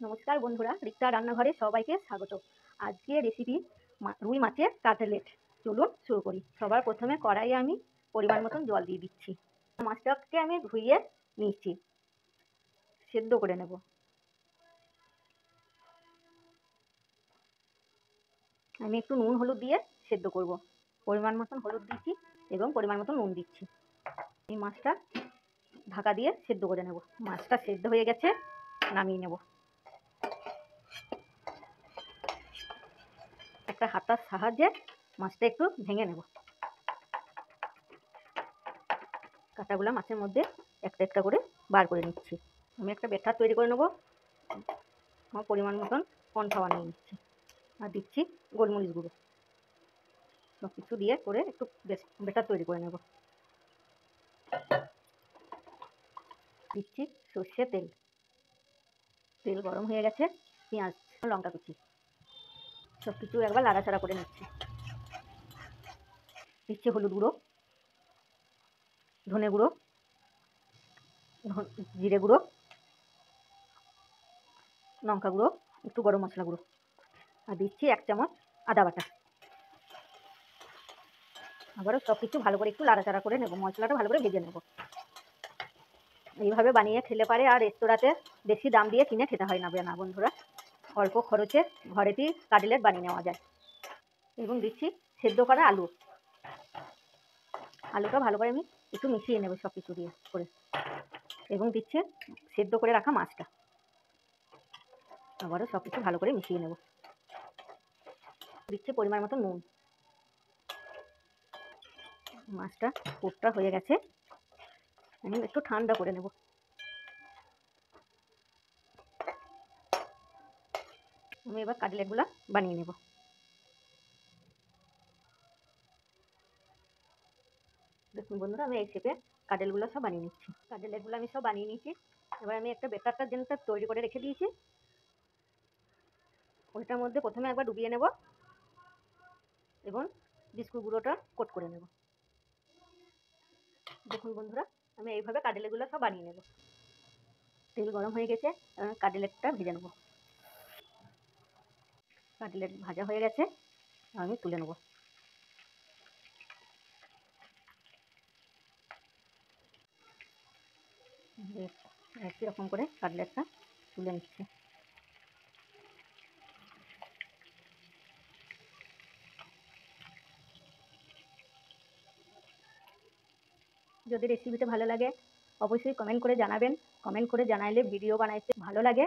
নমস্কার বন্ধুরা, রিক্তা রান্নাঘরে সবাইকে স্বাগত। আজকে রেসিপি রুই মাছের কাটলেট। চলুন শুরু করি। সবার প্রথমে কড়াইয়ে আমি পরিমাণ মতন জল দিয়ে দিচ্ছি। মাছটাকে আমি ধুইয়ে নিচ্ছি, সেদ্ধ করে নেব। আমি একটু নুন হলুদ দিয়ে সেদ্ধ করব। পরিমাণ মতন হলুদ দিচ্ছি এবং পরিমাণ মতন নুন দিচ্ছি। এই মাছটা ঢাকা দিয়ে সেদ্ধ করে নেব। মাছটা সেদ্ধ হয়ে গেছে, নামিয়ে নেব। একটা হাতার সাহায্যে মাছটা একটু ভেঙে নেব। কাঁটাগুলো মাছের মধ্যে একটা একটা করে বার করে নিচ্ছি। আমি একটা ব্যাটার তৈরি করে নেব। আমার পরিমাণ মতন কর্নফ্লাওয়ার নিয়ে নিচ্ছি আর দিচ্ছি গোলমরিচ গুঁড়ো। সব কিছু দিয়ে করে একটু ব্যাটার তৈরি করে নেব। দিচ্ছি সর্ষের তেল। তেল গরম হয়ে গেছে। পেঁয়াজ, লঙ্কা কুচি সব কিছু একবার নাড়াচাড়া করে নিচ্ছি। দিচ্ছি হলুদ গুঁড়ো, ধনে গুঁড়ো, জিরে গুঁড়ো, লঙ্কা গুঁড়ো, একটু গরম মশলা গুঁড়ো আর দিচ্ছি 1 চামচ আদা বাটা। আবারও সব কিছু ভালো করে একটু নাড়াচাড়া করে নেব। মশলাটা ভালো করে ভেজে নেব। এইভাবে বানিয়ে খেলে পারে আর রেস্তোরাঁতে বেশি দাম দিয়ে কিনে খেতে হয় না বন্ধুরা। অল্প খরচে ঘরেতেই কাটলেট বানিয়ে নেওয়া যায়। এবং দিচ্ছি সেদ্ধ করা আলু। আলুটা ভালো করে আমি একটু মিশিয়ে নেব সব কিছু দিয়ে করে। এবং দিচ্ছে সেদ্ধ করে রাখা মাছটা। আবারও সব কিছু ভালো করে মিশিয়ে নেব। দিচ্ছে পরিমাণ মতো নুন। মাছটা পুরটা হয়ে গেছে, আমি একটু ঠান্ডা করে নেব। আমি এবার কাটলেটগুলো বানিয়ে নেব। দেখুন বন্ধুরা, আমি এই শেপে কাটলেটগুলো সব বানিয়ে নিচ্ছি। কাটলেটগুলো আমি সব বানিয়ে নিচ্ছি। এবার আমি একটা ব্যাটারটা যেটা তৈরি করে রেখে দিয়েছি, ওইটার মধ্যে প্রথমে একবার ডুবিয়ে নেব এবং বিস্কুট গুঁড়োটা কোট করে নেব। দেখুন বন্ধুরা, আমি এইভাবে কাটলেটগুলো সব বানিয়ে নেব। তেল গরম হয়ে গেছে, কাটলেটটা ভেজে নেব। কাটলেট ভাজা হয়ে গেছে, আমি তুলে নেব। একই রকম করে কাটলেটটা তুলে নিচ্ছি। যদি রেসিপিটা ভালো লাগে অবশ্যই কমেন্ট করে জানাবেন। কমেন্ট করে জানাইলে ভিডিও বানাইতে ভালো লাগে।